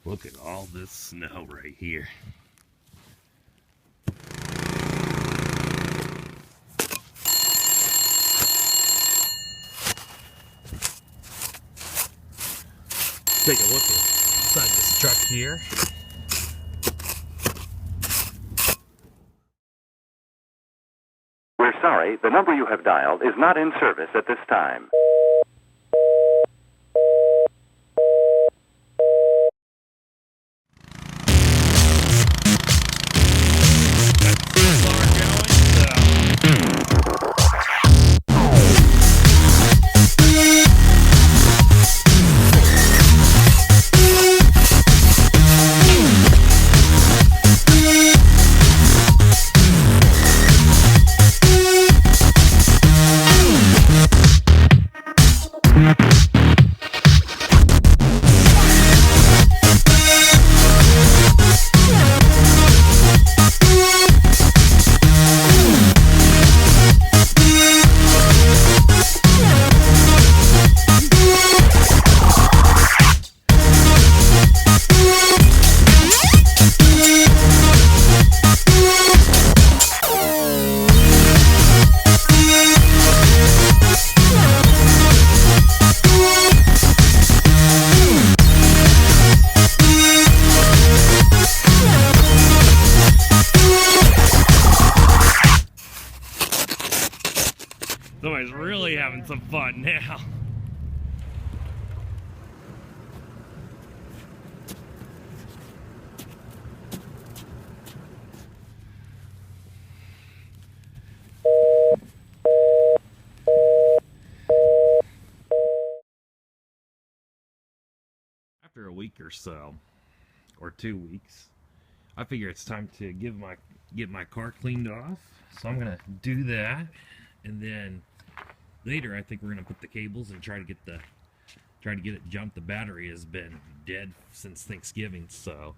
Look at all this snow right here. Take a look inside this truck here. We're sorry, the number you have dialed is not in service at this time. Somebody's really having some fun now. After a week or so, or 2 weeks, I figure it's time to get my car cleaned off. So I'm gonna do that, and then later I think we're gonna put the cables and try to get it jumped. The battery has been dead since Thanksgiving, so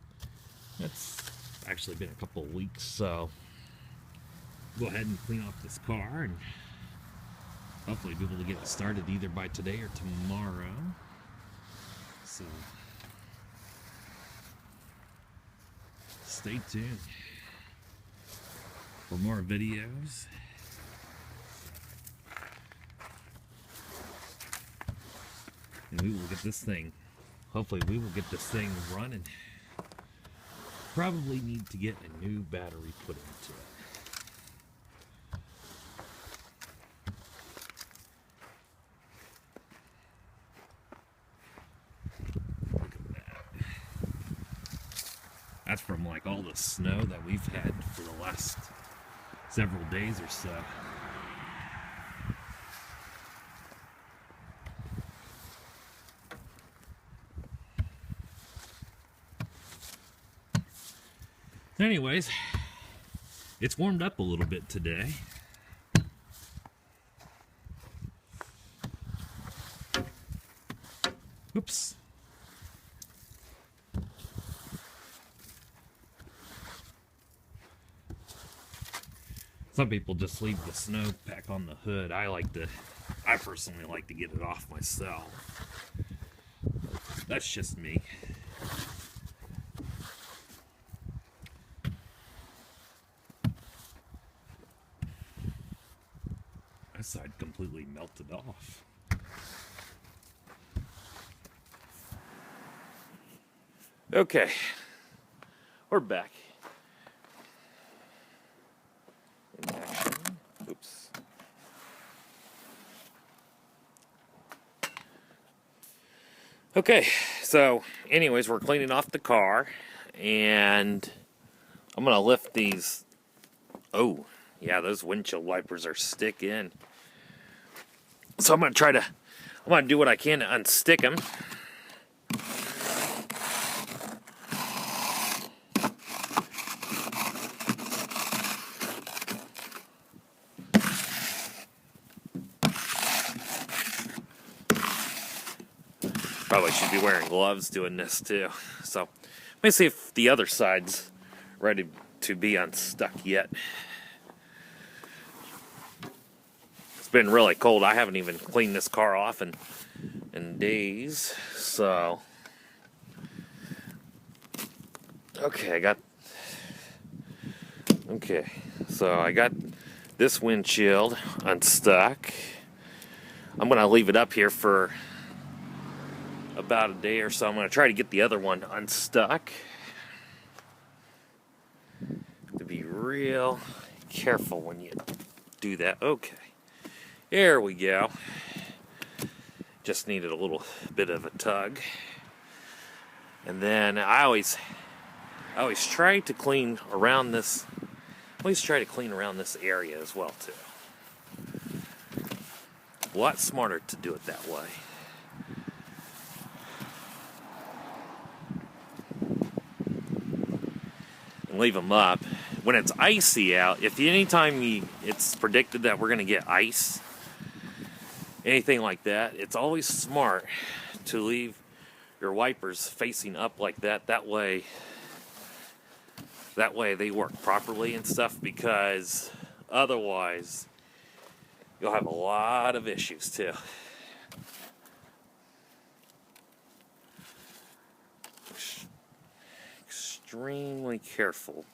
it's actually been a couple of weeks. So go ahead and clean off this car and hopefully be able to get it started either by today or tomorrow. So stay tuned for more videos. And we will get this thing, hopefully we will get this thing running. Probably need to get a new battery put into it. Look at that. That's from like all the snow that we've had for the last several days or so. Anyways, it's warmed up a little bit today. Oops. Some people just leave the snow pack on the hood. I personally like to get it off myself. That's just me. That side completely melted off. Okay, we're back. In action. Oops. Okay, so anyways, we're cleaning off the car, and I'm gonna lift these. Oh, yeah, those windshield wipers are sticking. So I'm gonna do what I can to unstick them. Probably should be wearing gloves doing this too. So let me see if the other side's ready to be unstuck yet. It's been really cold. I haven't even cleaned this car off in days. So Okay, so I got this windshield unstuck. I'm gonna leave it up here for about a day or so. I'm gonna try to get the other one unstuck. To be real careful when you do that. Okay, there we go. Just needed a little bit of a tug. And then I always try to clean around this. Always try to clean around this area as well too. A lot smarter to do it that way. And leave them up. When it's icy out, it's predicted that we're gonna get ice, anything like that, it's always smart to leave your wipers facing up like that. That way they work properly and stuff, because otherwise you'll have a lot of issues too. Extremely careful.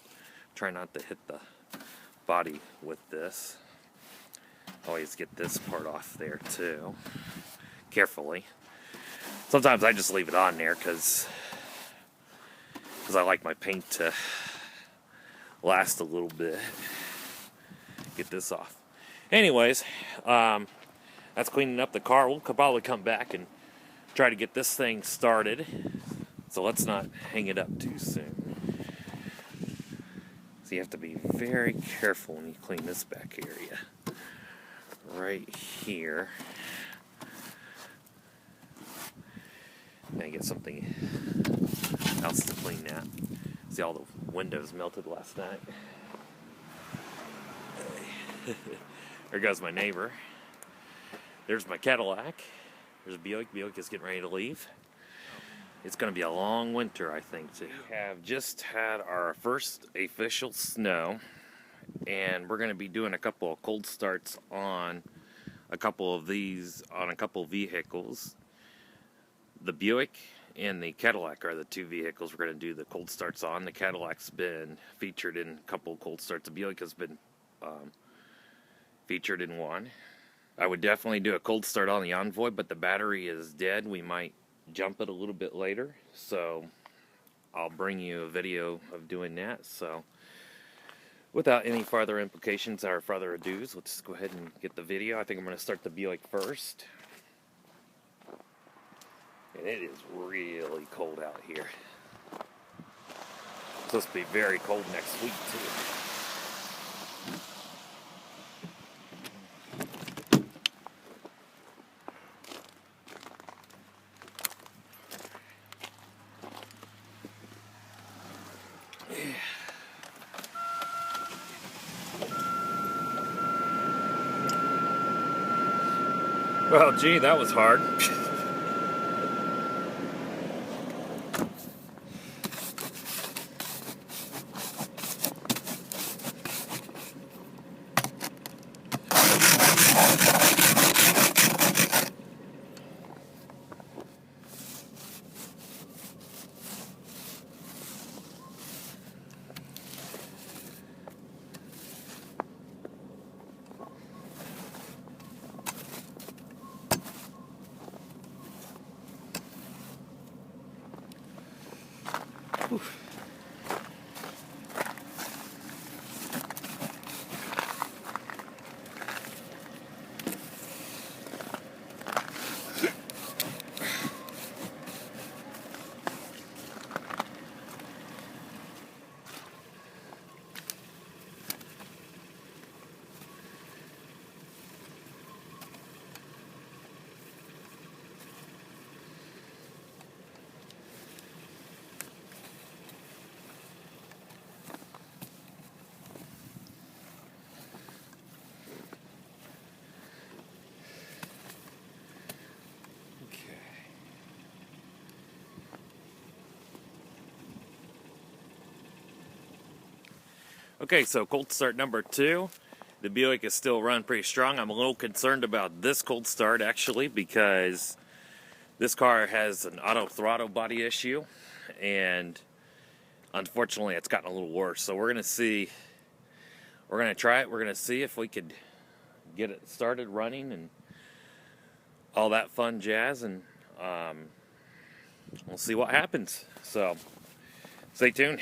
Try not to hit the body with this. Always get this part off there too. Carefully. Sometimes I just leave it on there because I like my paint to last a little bit. Get this off. Anyways, that's cleaning up the car. We'll probably come back and try to get this thing started. So let's not hang it up too soon. So you have to be very careful when you clean this back area. Right here. Gonna get something else to clean that. See, all the windows melted last night. There goes my neighbor. There's my Cadillac. There's a Buick. Buick is getting ready to leave. It's going to be a long winter, I think, too. We have just had our first official snow, and we're going to be doing a couple of cold starts on a couple of vehicles. The Buick and the Cadillac are the two vehicles we're going to do the cold starts on. The Cadillac's been featured in a couple of cold starts. The Buick has been featured in one. I would definitely do a cold start on the Envoy, but the battery is dead. We might jump it a little bit later, so I'll bring you a video of doing that. So without any further implications or further ados, let's go ahead and get the video. I think I'm going to start the Buick first. And it is really cold out here. It's supposed to be very cold next week too. Well, gee, that was hard. Okay, so cold start number 2. The Buick is still running pretty strong. I'm a little concerned about this cold start actually, because this car has an auto throttle body issue, and unfortunately, it's gotten a little worse. So we're gonna see. We're gonna try it. We're gonna see if we could get it started running and all that fun jazz, and we'll see what happens. So stay tuned.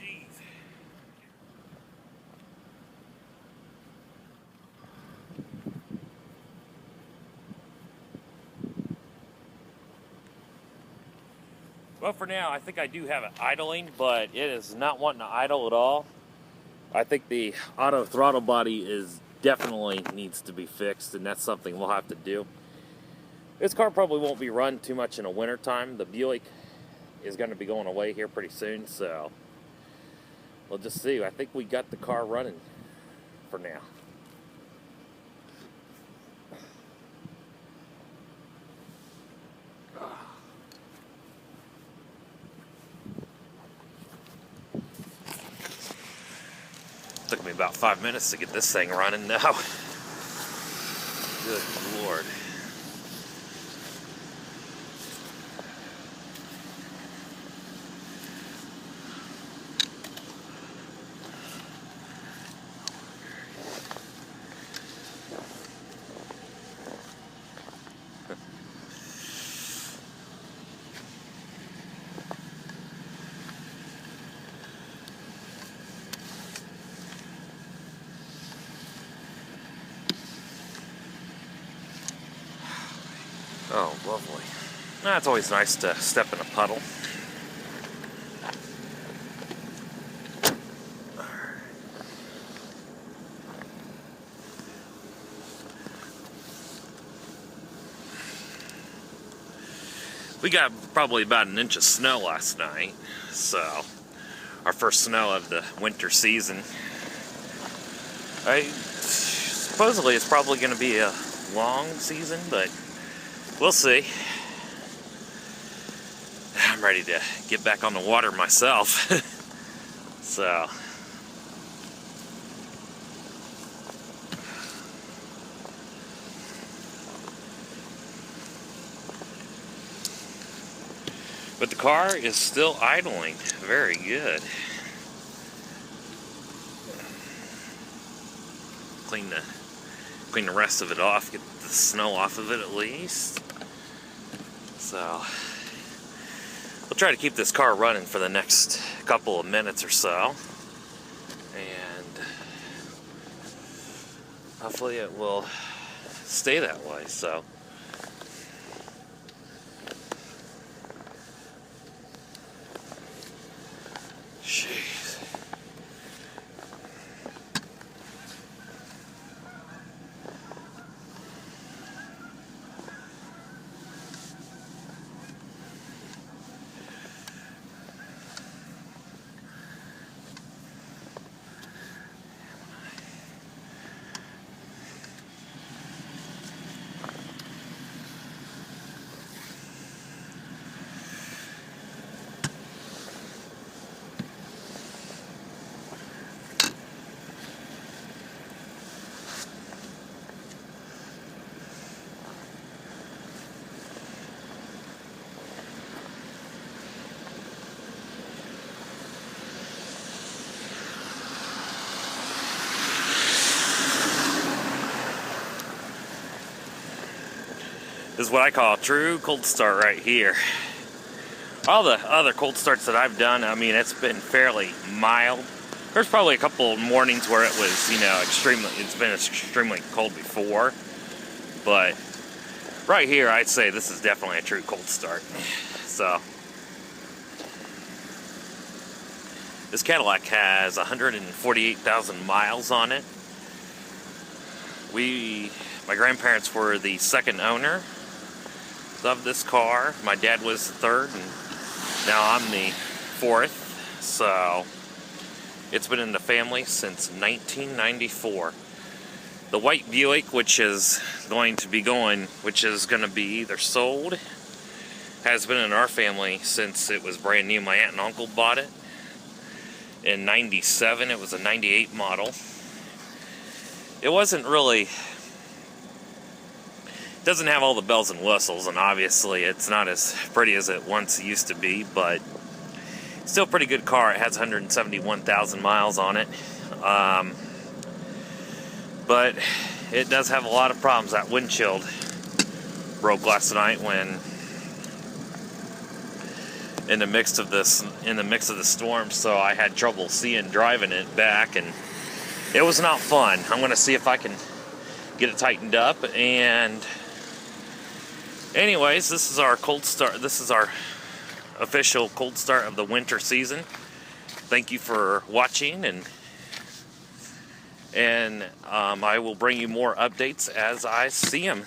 Jeez. Well, for now, I think I do have it idling, but it is not wanting to idle at all. I think the auto throttle body is definitely needs to be fixed, and that's something we'll have to do. This car probably won't be run too much in the winter time. The Buick is going to be going away here pretty soon, so we'll just see. I think we got the car running for now. Took me about 5 minutes to get this thing running now. Good Lord. Oh, lovely. It's always nice to step in a puddle. We got probably about an inch of snow last night, so our first snow of the winter season. Supposedly it's probably going to be a long season, but we'll see. I'm ready to get back on the water myself. So. But the car is still idling. Very good. Clean the rest of it off, get the snow off of it at least. So we'll try to keep this car running for the next couple of minutes or so, and hopefully it will stay that way. So jeez. This is what I call a true cold start right here. All the other cold starts that I've done, I mean, it's been fairly mild. There's probably a couple mornings where it was, it's been extremely cold before. But right here, I'd say this is definitely a true cold start. So this Cadillac has 148,000 miles on it. My grandparents were the second owner of this car. My dad was the third, and now I'm the fourth. So it's been in the family since 1994. The white Buick, which is going to be either sold, has been in our family since it was brand new. My aunt and uncle bought it in 97. It was a 98 model. It wasn't really, doesn't have all the bells and whistles, and obviously it's not as pretty as it once used to be, but still a pretty good car. It has 171,000 miles on it. But it does have a lot of problems. That windshield broke last night when in the midst of the storm, so I had trouble driving it back, and it was not fun. I'm going to see if I can get it tightened up. And anyways, this is our cold start. This is our official cold start of the winter season. Thank you for watching, and I will bring you more updates as I see them.